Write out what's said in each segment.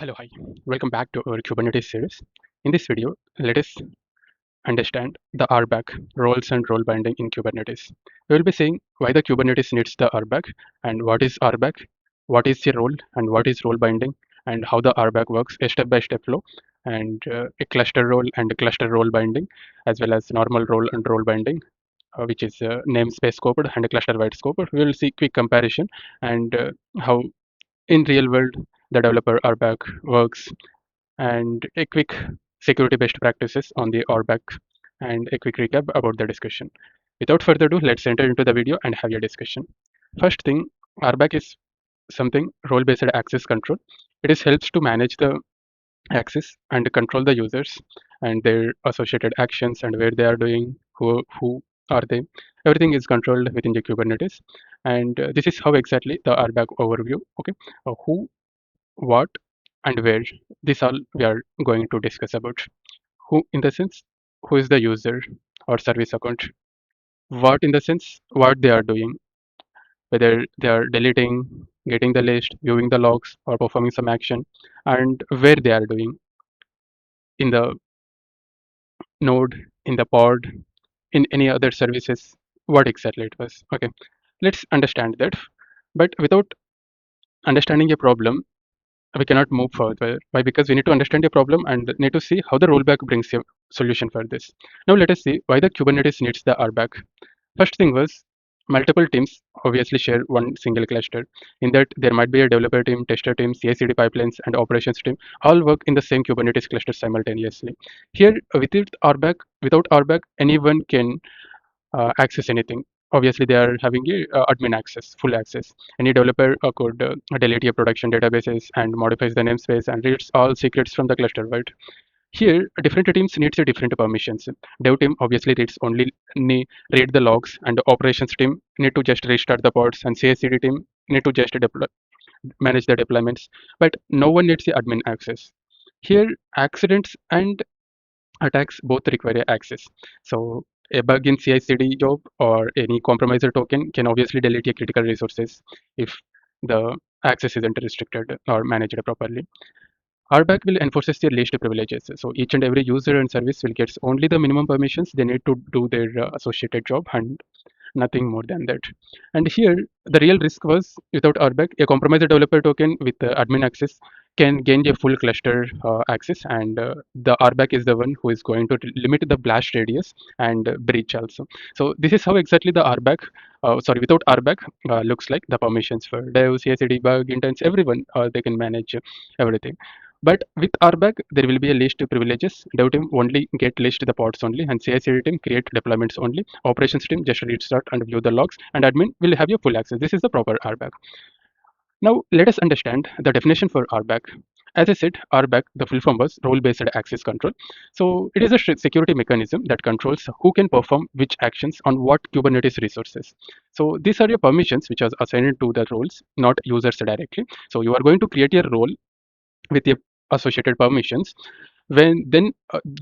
Hello, hi. Welcome back to our Kubernetes series. In this video, let us understand the RBAC, roles and role binding in Kubernetes. We will be seeing why the Kubernetes needs the RBAC and what is RBAC, what is the role and what is role binding, and how the RBAC works, a step-by-step flow, and a cluster role and a cluster role binding, as well as normal role and role binding, which is namespace scoped and a cluster wide scoped. We will see quick comparison and how in real world the developer RBAC works and a quick security best practices on the RBAC and a quick recap about the discussion. Without further ado, let's enter into the video and have a discussion. First thing, RBAC is something role-based access control. It is helps to manage the access and control the users and their associated actions and where they are doing, who are they. Everything is controlled within the Kubernetes, and this is how exactly the RBAC overview. Okay, who, what, and where. This all we are going to discuss about. Who in the sense, who is the user or service account. What in the sense, what they are doing, whether they are deleting, getting the list, viewing the logs, or performing some action, and where they are doing in the node, in the pod, in any other services, what exactly it was. Okay, let's understand that. But without understanding a problem, we cannot move further. Why? Because we need to understand the problem and need to see how the rollback brings a solution for this. Now let us see why the Kubernetes needs the RBAC. First thing was multiple teams obviously share one single cluster. In that there might be a developer team, tester team, CI/CD pipelines, and operations team all work in the same Kubernetes cluster simultaneously. Here, without RBAC, anyone can access anything. Obviously, they are having a admin access, full access. Any developer could delete your production databases and modifies the namespace and reads all secrets from the cluster, right? Here, different teams needs a different permissions. Dev team obviously read the logs, and the operations team need to just restart the pods, and CI/CD team need to just manage the deployments. But no one needs the admin access. Here, accidents and attacks both require access. So a bug in CI/CD job or any compromiser token can obviously delete your critical resources if the access isn't restricted or managed properly. RBAC will enforces their least privileges. So each and every user and service will get only the minimum permissions they need to do their associated job and nothing more than that. And here, the real risk was without RBAC, a compromised developer token with admin access can gain a full cluster access, and the RBAC is the one who is going to limit the blast radius and breach also. So this is how exactly the without RBAC looks like. The permissions for dev, CI/CD, bug, intents, everyone they can manage everything. But with RBAC, there will be a list of privileges. Dev team only get list the pods only, and CI/CD team create deployments only. Operations team just restart and view the logs, and admin will have your full access. This is the proper RBAC. Now let us understand the definition for RBAC. As I said, RBAC, the full form was role-based access control. So it is a security mechanism that controls who can perform which actions on what Kubernetes resources. So these are your permissions which are assigned to the roles, not users directly. So you are going to create a role with your associated permissions. When then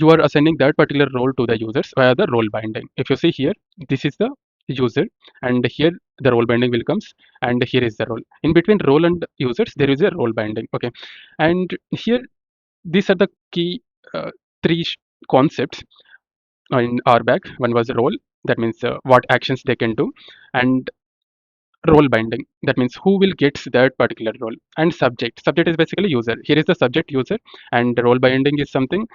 you are assigning that particular role to the users via the role binding. If you see here, this is the user, and here the role binding will comes, and here is the role. In between role and users, there is a role binding. Okay, and here these are the key three concepts in RBAC. One was role, that means what actions they can do, and role binding, that means who will get that particular role, and subject is basically user. Here is the subject user, and role binding is something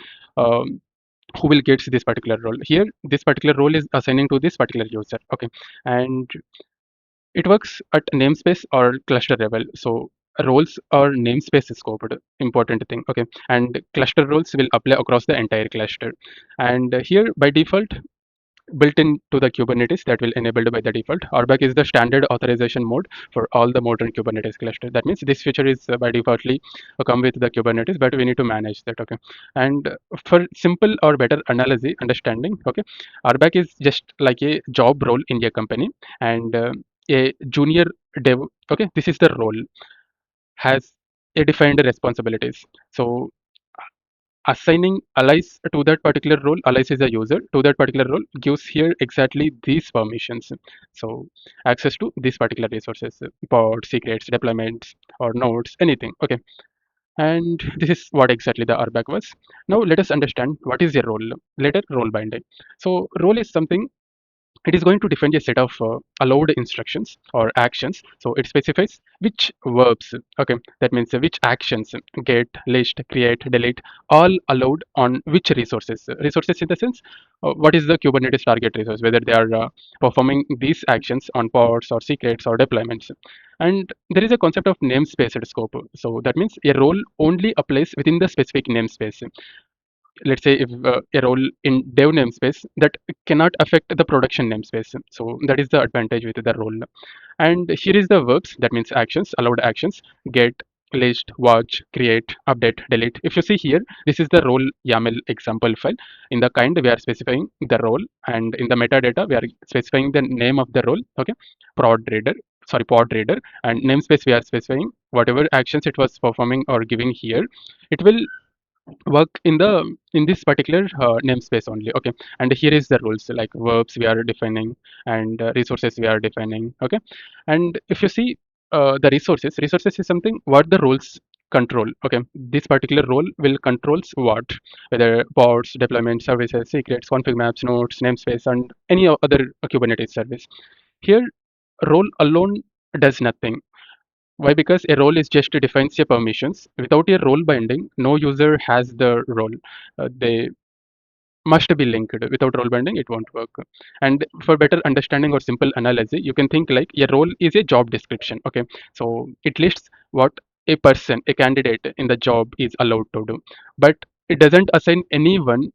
who will get this particular role. Here this particular role is assigning to this particular user. Okay, and it works at namespace or cluster level. So roles or namespace is scoped, important thing. Okay, and cluster roles will apply across the entire cluster. And here by default, built into the Kubernetes, that will enabled by the default. RBAC is the standard authorization mode for all the modern Kubernetes cluster. That means this feature is by defaultly come with the Kubernetes, but we need to manage that. Okay, and for simple or better analogy understanding, okay, RBAC is just like a job role in a company, and a junior dev. Okay, this is the role, has a defined responsibilities. So assigning allies to that particular role, allies is a user to that particular role, gives here exactly these permissions. So access to these particular resources, pod, secrets, deployments, or nodes, anything. Okay, And this is what exactly the RBAC was. Now let us understand what is a role. Later, role binding. So role is something, it is going to define a set of allowed instructions or actions. So it specifies which verbs, okay, that means which actions, get, list, create, delete, all allowed on which resources. Resources in the sense, what is the Kubernetes target resource, whether they are performing these actions on pods or secrets or deployments. And there is a concept of namespaced scope. So that means a role only applies within the specific namespace. Let's say if a role in dev namespace that cannot affect the production namespace. So that is the advantage with the role. And here is the verbs, that means actions, allowed actions: get, list, watch, create, update, delete. If you see here, this is the role YAML example file. In the kind, we are specifying the role, and in the metadata, we are specifying the name of the role. Okay, pod reader, and namespace, we are specifying whatever actions it was performing or giving here. It will work in this particular namespace only. Okay, and here is the rules, like verbs we are defining, and resources we are defining. Okay, and if you see the resources is something what the roles control. Okay, this particular role will controls what, whether pods, deployment, services, secrets, config maps, nodes, namespace, and any other Kubernetes service. Here, role alone does nothing. Why? Because a role is just defines a permissions. Without a role binding, no user has the role. They must be linked. Without role binding, it won't work. And for better understanding or simple analogy, you can think like a role is a job description. Okay, so it lists what a person, a candidate in the job is allowed to do, but it doesn't assign anyone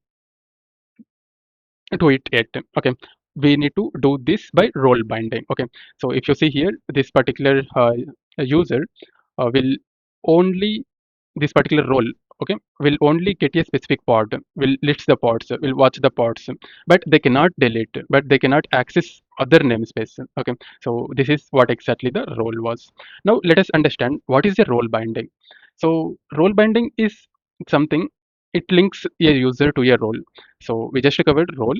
to it yet. Okay, we need to do this by role binding. Okay, so if you see here, this particular user will only, this particular role, okay, will only get a specific pod, will list the pods, will watch the pods, but they cannot delete, but they cannot access other namespace. Okay, so this is what exactly the role was. Now let us understand what is a role binding. So role binding is something, it links a user to a role. So we just covered role.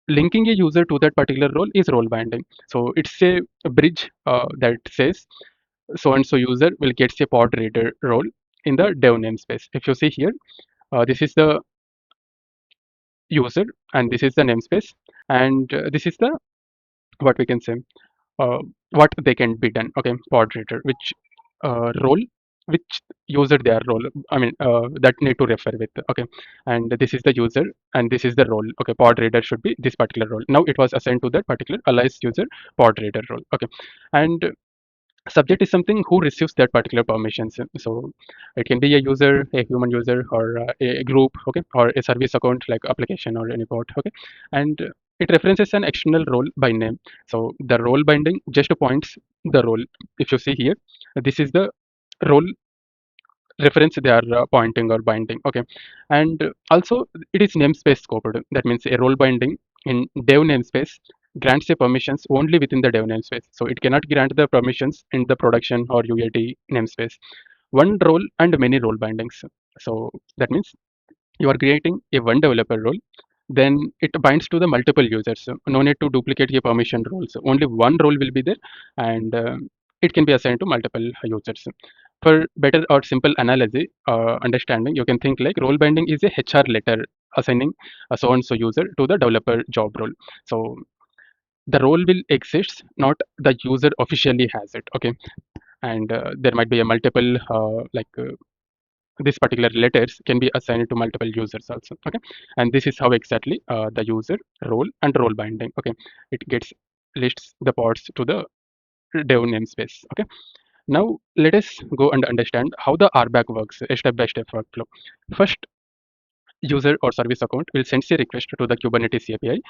Linking a user to that particular role is role binding. So it's a bridge that says so and so user will get a pod reader role in the dev namespace. If you see here, this is the user and this is the namespace, and this is the, what we can say, uh, what they can be done. Okay, pod reader, which role, which user their role, I mean that need to refer with. Okay, and this is the user and this is the role. Okay, pod reader should be this particular role. Now it was assigned to that particular alias user pod reader role. Okay, and subject is something who receives that particular permissions. So it can be a user, a human user, or a group. Okay, or a service account like application or any bot. Okay, and it references an external role by name. So the role binding just points the role. If you see here, this is the role reference they are pointing or binding. Okay, and also it is namespace scoped. That means a role binding in dev namespace grants a permissions only within the dev namespace. So it cannot grant the permissions in the production or UAT namespace. One role and many role bindings. So that means you are creating a one developer role, then it binds to the multiple users. So no need to duplicate your permission roles. Only one role will be there, and it can be assigned to multiple users. For better or simple analogy understanding, you can think like role binding is a HR letter assigning a so and so user to the developer job role. So the role will exist, not the user officially has it. Okay, and there might be a multiple this particular letters can be assigned to multiple users also. Okay, and this is how exactly the user role and role binding. Okay, it gets lists the pods to the dev namespace. Okay, now let us go and understand how the RBAC works, a step-by-step workflow. First, user or service account will send a request to the Kubernetes API.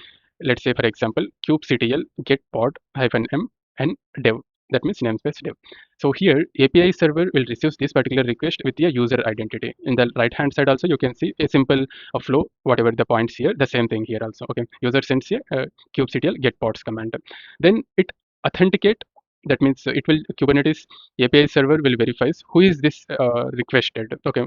Let's say, for example, kubectl get pod -m and dev. That means namespace dev. So here, API server will receive this particular request with a user identity. In the right-hand side also, you can see a simple flow, whatever the points here, the same thing here also. Okay, user sends a kubectl get pods command. Then it authenticate That means it will Kubernetes API server will verifies who is this requested. Okay,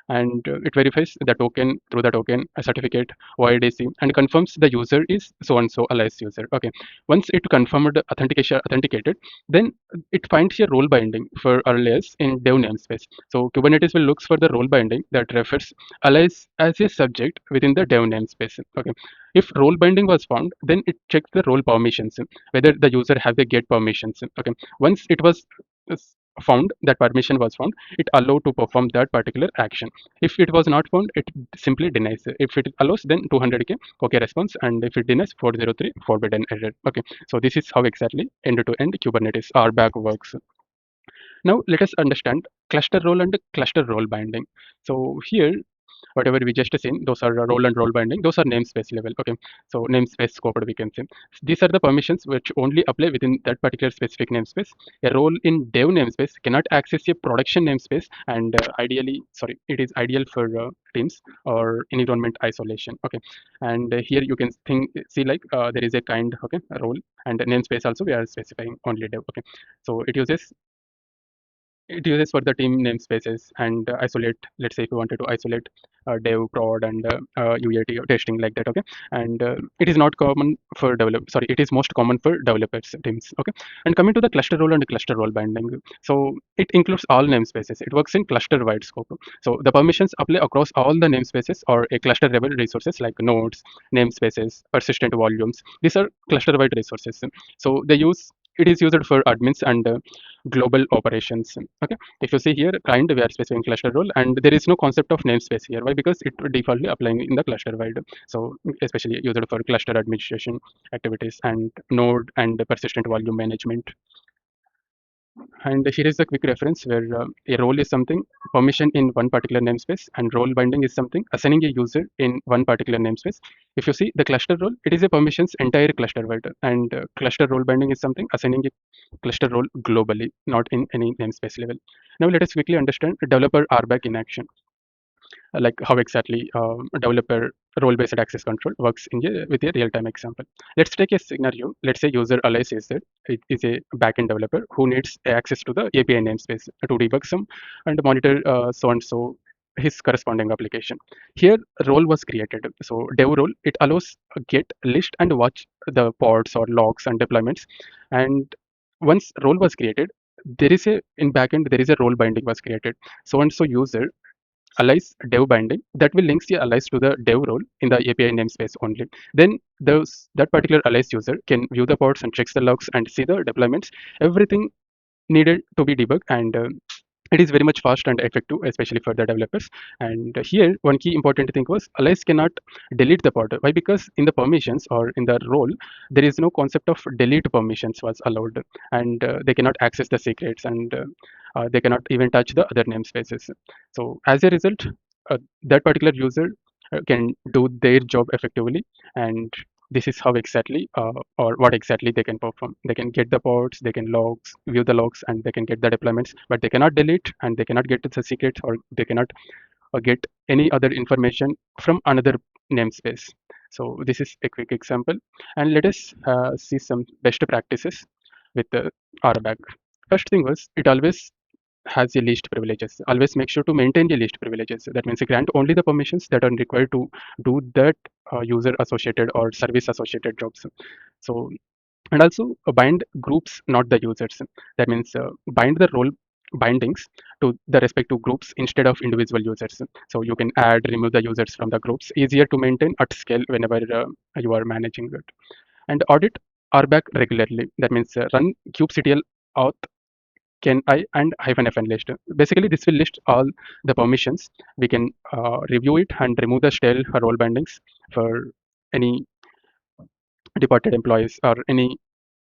and it verifies the token through the token a certificate OIDC and confirms the user is so and so alias user. Okay, once it confirmed authenticated, then it finds a role binding for alias in dev namespace. So Kubernetes will looks for the role binding that refers alias as a subject within the dev namespace. Okay, if role binding was found, then it checks the role permissions, whether the user has a get permissions. Okay, once it was found that permission was found, it allowed to perform that particular action. If it was not found, it simply denies. If it allows, then 200k okay response, and if it denies, 403 forbidden error. Okay, so this is how exactly end-to-end Kubernetes RBAC works. Now let us understand cluster role and cluster role binding. So here, whatever we just seen, those are role and role binding. Those are namespace level. Okay, so namespace scoped we can say. These are the permissions which only apply within that particular specific namespace. A role in dev namespace cannot access a production namespace, and it is ideal for teams or environment isolation. Okay, and here you can see like there is a kind okay a role and namespace also we are specifying only dev. Okay, so it uses for the team namespaces and isolate. Let's say if you wanted to isolate dev prod and UAT testing like that. Okay, and it is not common for develop sorry it is most common for developers teams. Okay, and coming to the cluster role and cluster role binding, so it includes all namespaces. It works in cluster wide scope. So the permissions apply across all the namespaces or a cluster level resources like nodes, namespaces, persistent volumes. These are cluster wide resources. So it is used for admins and global operations. Okay, if you see here kind we are specifying cluster role, and there is no concept of namespace here. Why? Because it defaultly applying in the cluster wide. So especially used for cluster administration activities and node and persistent volume management. And here is a quick reference where a role is something permission in one particular namespace, and role binding is something assigning a user in one particular namespace. If you see the cluster role, it is a permissions entire cluster wide, and cluster role binding is something assigning a cluster role globally, not in any namespace level. Now let us quickly understand developer RBAC in action, like how exactly developer role-based access control works with a real-time example. Let's take a scenario. Let's say user alias is that it is a backend developer who needs access to the API namespace to debug some and monitor so and so his corresponding application. Here, role was created. So dev role, it allows a get, list, and watch the pods or logs and deployments. And once role was created, there is a in backend there is a role binding was created. So and so user alias dev binding that will links the alias to the dev role in the API namespace only. Then that particular alias user can view the pods and checks the logs and see the deployments. Everything needed to be debugged, and it is very much fast and effective, especially for the developers. And here, one key important thing was alias cannot delete the pod. Why? Because in the permissions or in the role, there is no concept of delete permissions was allowed, and they cannot access the secrets, and they cannot even touch the other namespaces. So as a result, that particular user can do their job effectively, and this is how exactly or what exactly they can perform. They can get the pods, they can view the logs, and they can get the deployments, but they cannot delete, and they cannot get to the secrets, or they cannot get any other information from another namespace. So this is a quick example, and let us see some best practices with the RBAC. First thing was, it always has a least privileges. Always make sure to maintain the least privileges. That means grant only the permissions that are required to do that user associated or service associated jobs. So, and also bind groups, not the users. That means bind the role bindings to the respective groups instead of individual users. So you can remove the users from the groups. Easier to maintain at scale whenever you are managing it. And audit RBAC regularly. That means run kubectl auth can I and -fn list. Basically, this will list all the permissions. We can review it and remove the stale role bindings for any departed employees or any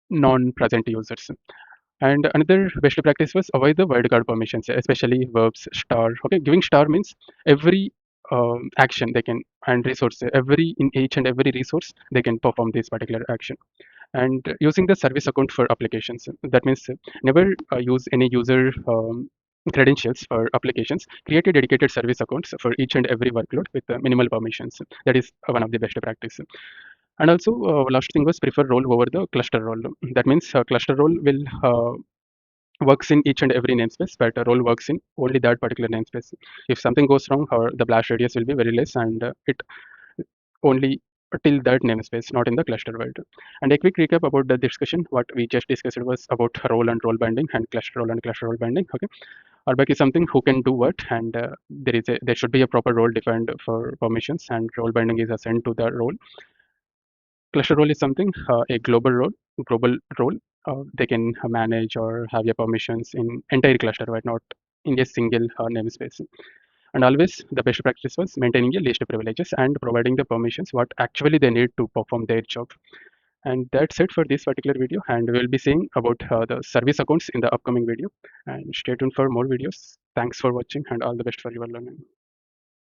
non-present users. And another best practice was avoid the wildcard permissions, especially verbs star. Okay, giving star means every action they can and resource every in each and every resource they can perform this particular action. And using the service account for applications, that means never use any user credentials for applications. Create a dedicated service accounts for each and every workload with minimal permissions. That is one of the best practice. And also, last thing was prefer role over the cluster role. That means cluster role will works in each and every namespace, but a role works in only that particular namespace. If something goes wrong, the blast radius will be very less, and it only till that namespace, not in the cluster world. And a quick recap about the discussion. What we just discussed was about role and role binding and cluster role and cluster role binding. Okay, RBAC is something who can do what, and there should be a proper role defined for permissions, and role binding is assigned to the role. Cluster role is something a global role. They can manage or have your permissions in entire cluster, right? Not in a single namespace. And always the best practice was maintaining a list of privileges and providing the permissions what actually they need to perform their job. And that's it for this particular video. And we'll be seeing about the service accounts in the upcoming video. And stay tuned for more videos. Thanks for watching and all the best for your learning.